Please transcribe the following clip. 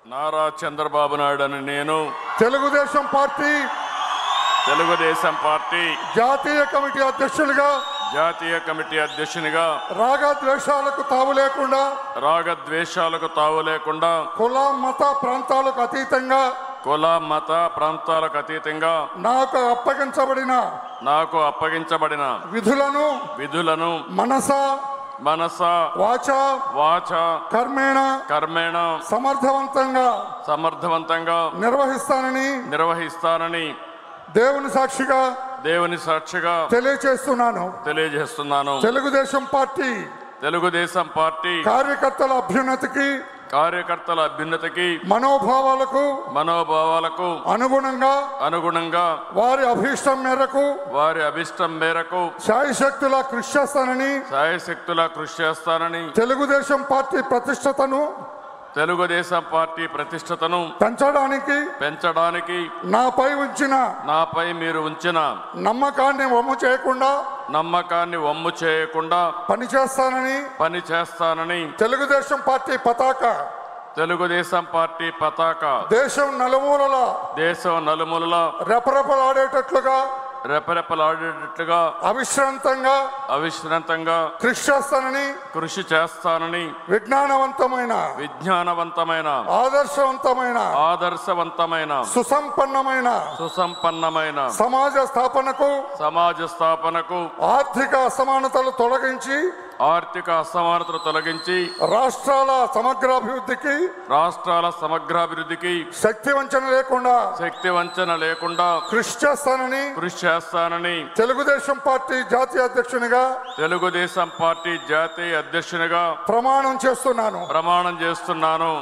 నారా చంద్రబాబు నాయుడు అను నేను తెలుగుదేశం పార్టీ జాతీయ కమిటీ అధ్యక్షునిగా రాగద్వేషాలకు తావు లేకుండా కుల మత ప్రాంతాలకు అతీతంగా నాకు అప్పగించబడిన విధులను మనస వాచ కర్మేణ సమర్థవంతంగా నిర్వహిస్తానని దేవుని సాక్షిగా తెలియజేస్తున్నాను. తెలుగుదేశం పార్టీ కార్యకర్తల అభ్యున్నతికి మనోభావాలకు అనుగుణంగా వారి అభిష్టం మేరకు శాయశక్తులా కృషి చేస్తానని తెలుగుదేశం పార్టీ ప్రతిష్టతను పెంచడానికి నాపై మీరు ఉంచిన నమ్మకాన్ని వమ్ము చేయకుండా పనిచేస్తానని తెలుగుదేశం పార్టీ పతాక దేశం నలుమూలలా రెపరెపలాడేటట్లుగా అవిశ్రాంతంగా కృషి చేస్తానని విజ్ఞానవంతమైన ఆదర్శవంతమైన సుసంపన్నమైన సమాజ స్థాపనకు ఆర్థిక అసమానతలు తొలగించి రాష్ట్రాల సమగ్రాభివృద్ధికి శక్తి వంచన లేకుండా కృషి చేస్తానని తెలుగుదేశం పార్టీ జాతీయ అధ్యక్షునిగా ప్రమాణం చేస్తున్నాను.